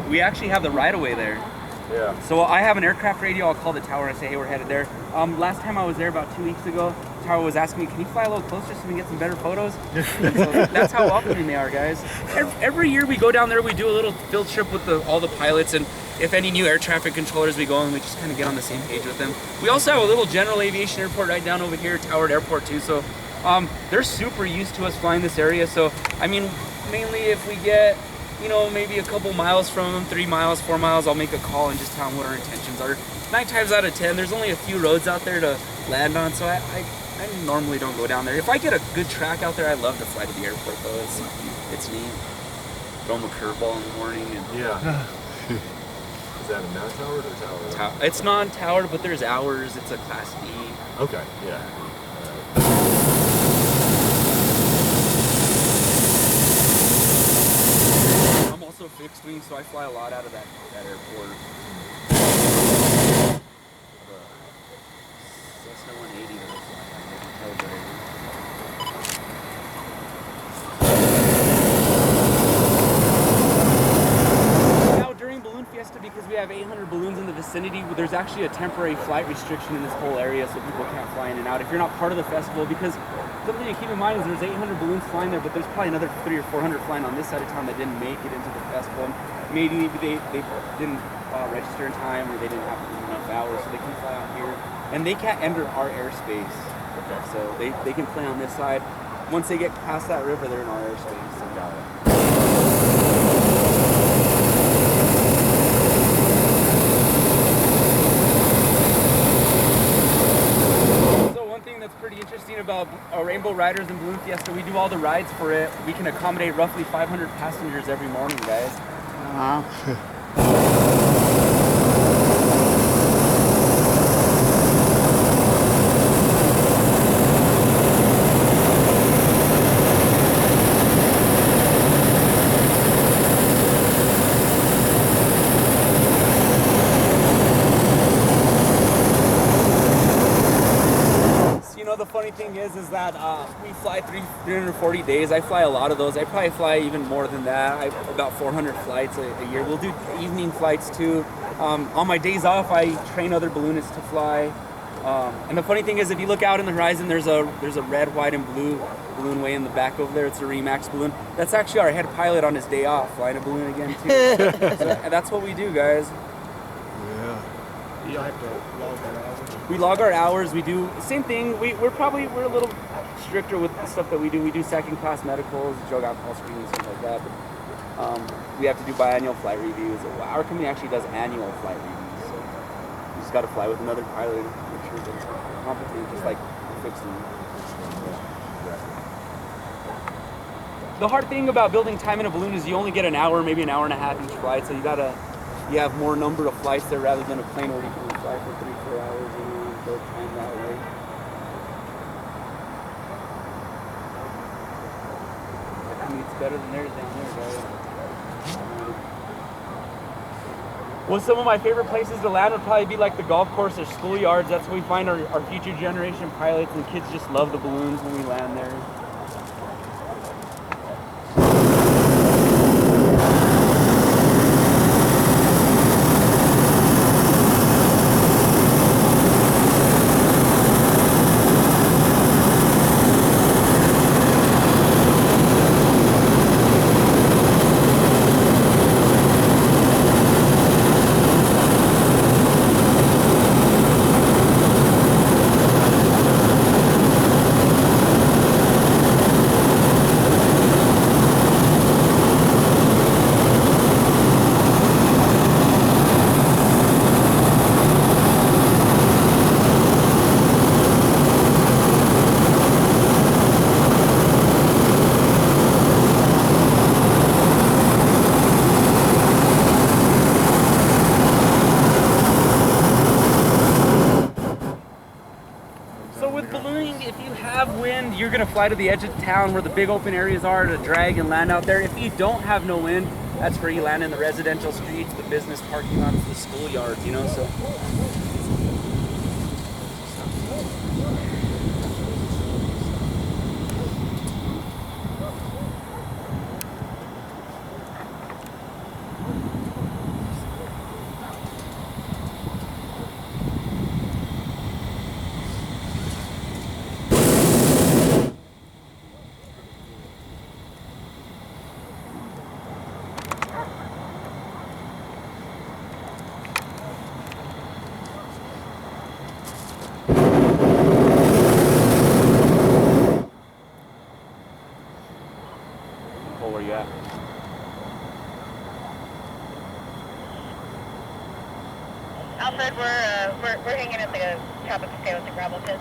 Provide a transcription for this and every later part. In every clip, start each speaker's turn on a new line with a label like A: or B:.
A: We actually have the right of way there.
B: Yeah.
A: So I have an aircraft radio. I'll call the tower and say, hey, we're headed there. Last time I was there about 2 weeks ago, the tower was asking me, can you fly a little closer so we can get some better photos? So that's how welcoming they are, guys. Every year we go down there, we do a little field trip with all the pilots, and if any new air traffic controllers, we go and we just kind of get on the same page with them. We also have a little general aviation airport right down over here, Towered Airport too. So they're super used to us flying this area. So I mean, mainly if we get, you know, maybe a couple miles from them, 3 miles, 4 miles, I'll make a call and just tell them what our intentions are. 9 times out of 10, there's only a few roads out there to land on, so I normally don't go down there. If I get a good track out there, I love to fly to the airport though. It's neat. Throw them a curveball in the morning. And
B: yeah. Is that a non-towered or towered?
A: It's non-towered, but there's hours. It's a Class B.
B: Okay, yeah.
A: I'm also fixed wing, so I fly a lot out of that airport. Cessna 180 that I fly. Now during Balloon Fiesta, because we have 800 balloons in the vicinity, there's actually a temporary flight restriction in this whole area, so people can't fly in and out if you're not part of the festival. Because something to keep in mind is there's 800 balloons flying there, but there's probably another 300 or 400 flying on this side of town that didn't make it into the festival. Maybe they didn't register in time, or they didn't have enough hours, so they can fly out here. And they can't enter our airspace. Okay. So they can play on this side. Once they get past that river, they're in our airspace. So. Got it. That's pretty interesting about Rainbow Riders and Balloon Fiesta. We do all the rides for it. We can accommodate roughly 500 passengers every morning, guys. The funny thing is that we fly 340 days. I fly a lot of those. I probably fly even more than that. About 400 flights a year. We'll do evening flights too. On my days off, I train other balloonists to fly. And the funny thing is, if you look out in the horizon, there's a red, white, and blue balloon way in the back over there. It's a Remax balloon. That's actually our head pilot on his day off, flying a balloon again too. And that's what we do, guys.
C: You have to log your hours?
A: We log our hours. We do the same thing. We're a little stricter with the stuff that we do. We do second class medicals, drug alcohol screening, stuff like that. But we have to do biannual flight reviews. Our company actually does annual flight reviews. So you just got to fly with another pilot and make sure that it's competent, just like fixing. The hard thing about building time in a balloon is you only get an hour, maybe an hour and a half each flight. So you have more number of flights there rather than a plane where you can fly for 3-4 hours and go time that way. I mean, it's better than theirs down there, guys. Well, some of my favorite places to land would probably be like the golf course or schoolyards. That's where we find our future generation pilots, and kids just love the balloons when we land there. You're going to fly to the edge of town where the big open areas are to drag and land out there. If you don't have no wind, that's where you land in the residential streets, the business parking lots, the schoolyards, you know, so.
C: Alfred, we're hanging at the top of the scale with the gravel pits.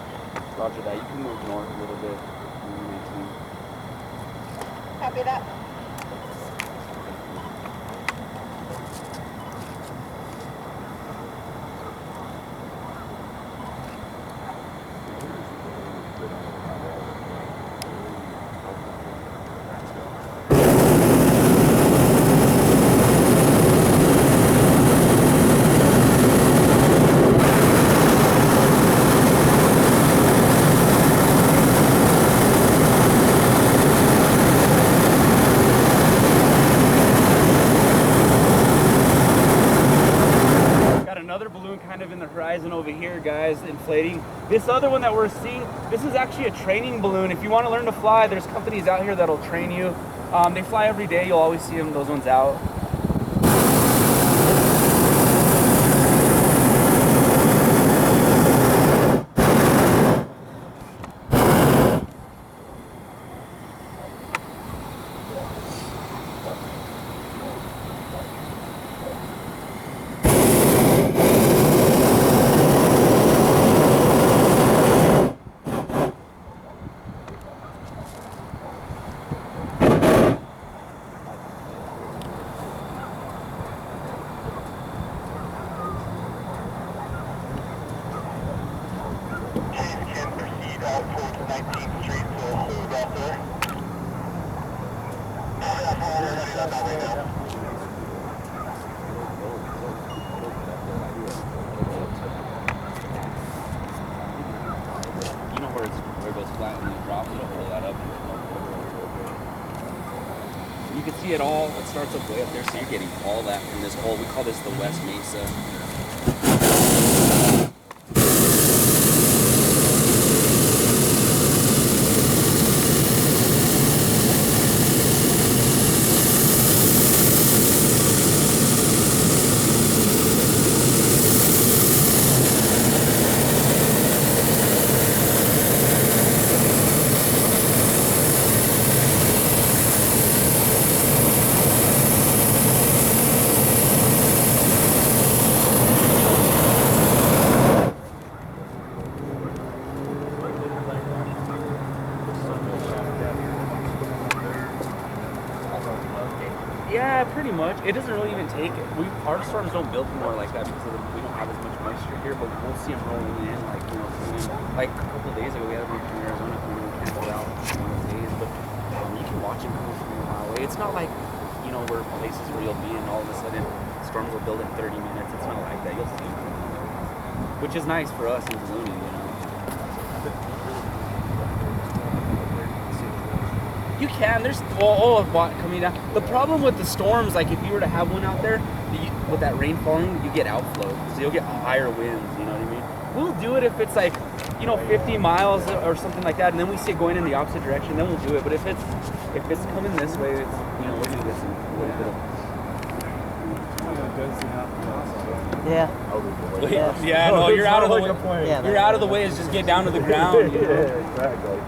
A: Roger that. You can move north a little bit.
C: Copy that.
A: Over here, guys, inflating. This other one that we're seeing, this is actually a training balloon. If you want to learn to fly, there's companies out here that'll train you. They fly every day. You'll always see them, those ones out. You can see it all. It starts up way up there, so you're getting all that from this hole. We call this the West Mesa. Yeah, pretty much. It doesn't really even take it. Our storms don't build more like that because we don't have as much moisture here, but we'll see them rolling in, like, you know, like a couple of days ago we had one from Arizona coming in, canceled out one of those days, but you can watch them coming from a mile away. It's not like, you know, where places where you'll be and all of a sudden storms will build in 30 minutes. It's not like that. You'll see them, which is nice for us in ballooning, you know. You can. There's coming down. The problem with the storms, like if you were to have one out there, with that rain falling, you get outflow. So you'll get higher winds, you know what I mean? We'll do it if it's like, you know, 50 miles or something like that, and then we see it going in the opposite direction, then we'll do it. But if it's coming this way, it's, you know, we're going to get some a little bit of...
D: Yeah.
A: Yeah, no, you're out of the way.
D: Yeah,
A: you're out of the way. Is just get down to the ground. You know?
B: Yeah, exactly.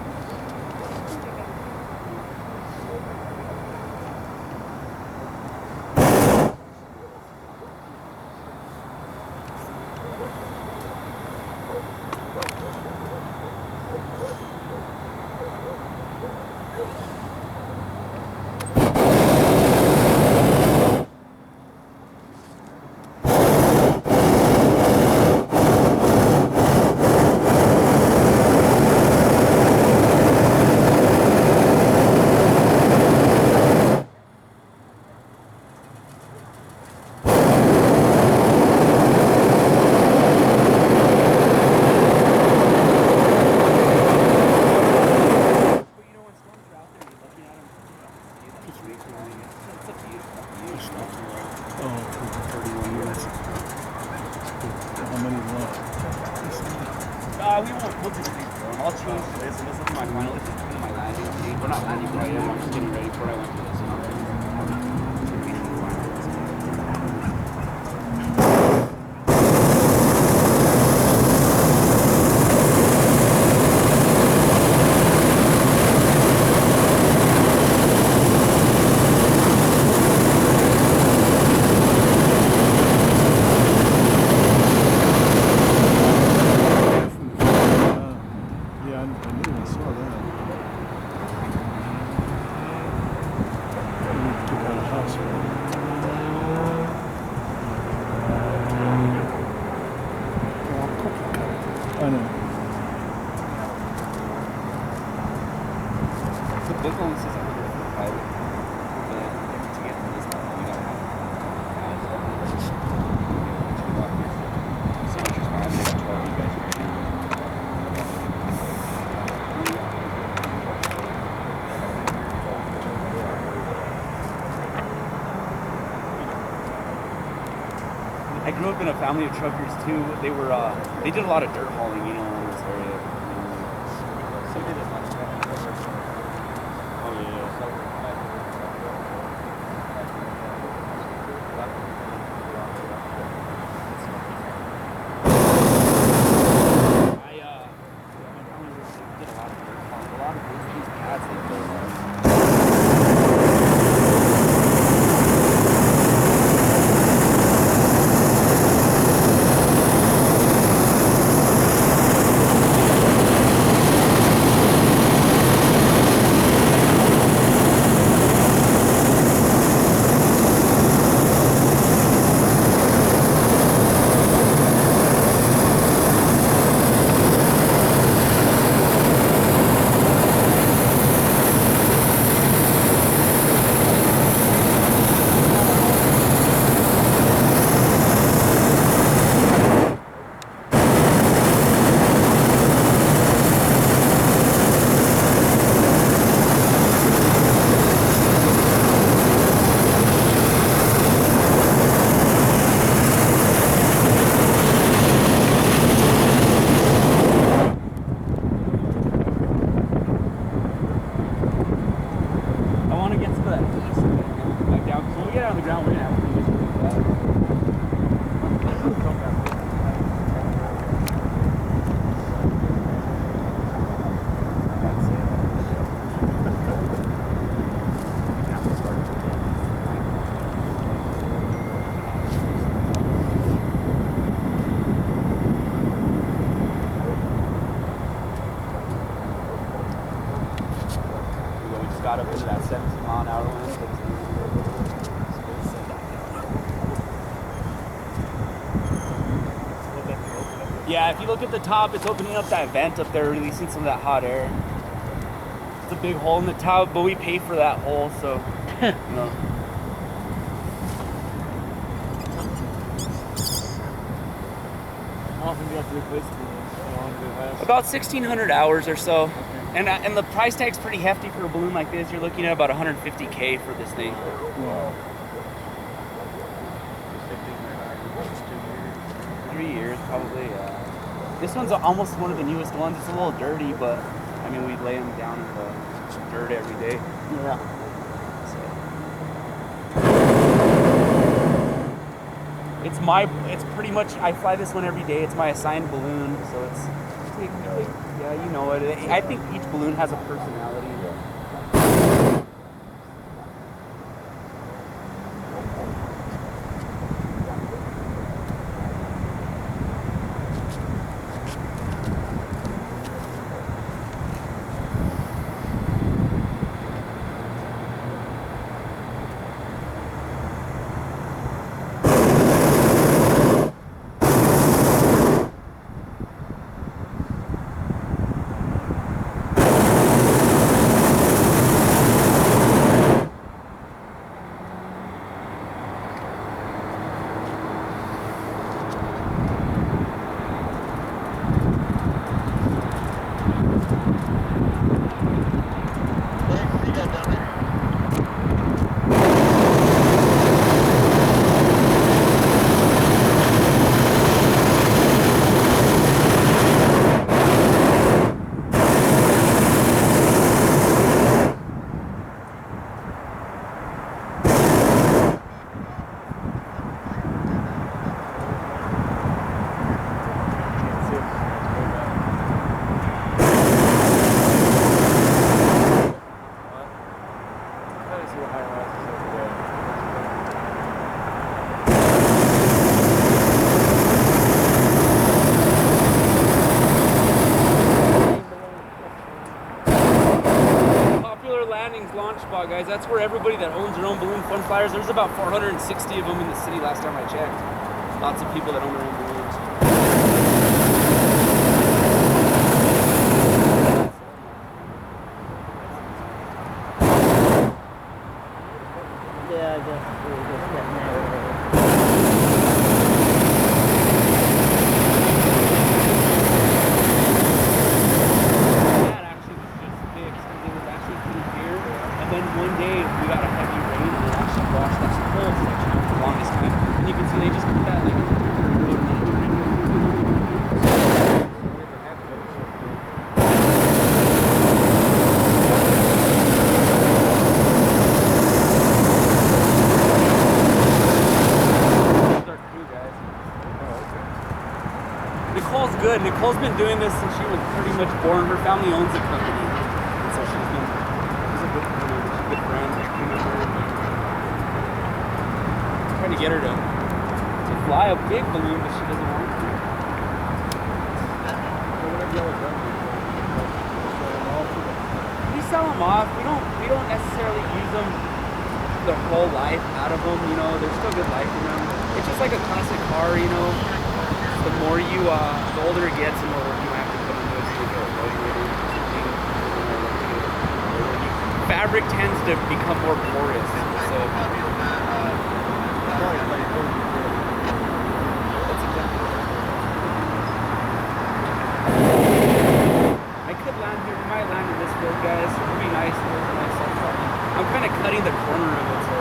A: We'll just reform. I'll change this, and this is my final. This is my landing page. We're not landing right yet. I'm just getting ready for it. I went for this. I grew up in a family of truckers too. They did a lot of dirt hauling, you know, in this area.
D: So did it much.
A: Oh yeah. Got up into that 17-mile-an-hour limit. Yeah, if you look at the top, it's opening up that vent up there, releasing some of that hot air. It's a big hole in the top, but we pay for that hole, so you know.
D: How often do you have to replace the
A: About 1,600 hours or so. Okay. And the price tag's pretty hefty for a balloon like this. You're looking at about $150K for this thing.
D: Wow.
A: 3 years probably. This one's almost one of the newest ones. It's a little dirty, but I mean we lay them down in the dirt every day.
D: Yeah.
A: It's pretty much, I fly this one every day. It's my assigned balloon, so yeah, you know it. I think each balloon has a personality. Launch spot, guys. That's where everybody that owns their own balloon fun flyers. There's about 460 of them in the city last time I checked. Lots of people that own their own balloons.
D: Yeah, I guess we're just getting there.
A: One day we got a heavy rain and it actually washed that whole section out for the longest time. And you can see they just put that like good. Nicole's been doing this since she was pretty much born. Her family owns the company. So she's a good friend. She's a good friend. Trying to get her to fly a big balloon, but she doesn't want to. We sell them off. We don't necessarily use them their whole life out of them. You know, there's still good life in them. It's just like a classic car. You know, the more you, the older it gets, the more work you have to put into it to get it rotated. Fabric tends to become more porous, so. I could land here. We might land in this field, guys. It'd be nice. I'm kind of cutting the corner of it, so.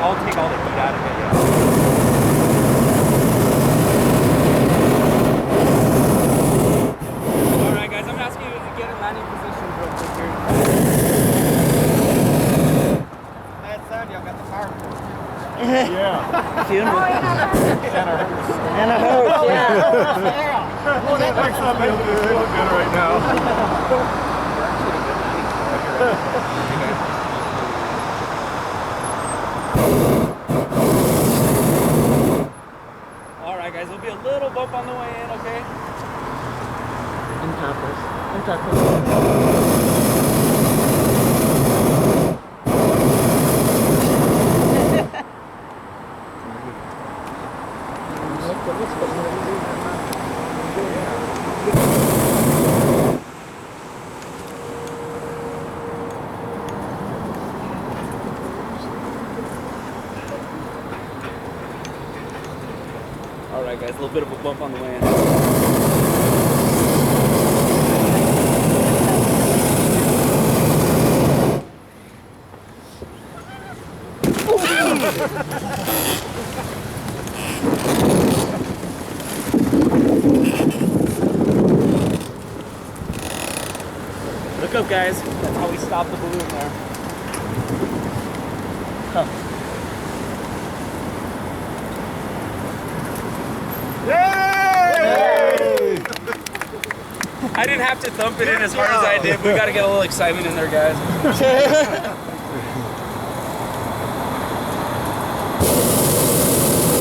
A: I'll take all the heat out of it, yeah. Alright guys, I'm gonna ask you to get in landing position real quick here.
D: Bad sound, y'all got the power.
B: Yeah.
D: And a hose, yeah.
B: Well, that might not be able to feel good right now.
A: Alright guys, there'll be a little bump on the way in, okay? Alright guys, a little bit of a bump on the way in. Look up guys, that's how we stop the balloon there.
B: Yay!
A: I didn't have to thump it in as hard as I did. We got to get a little excitement in there, guys.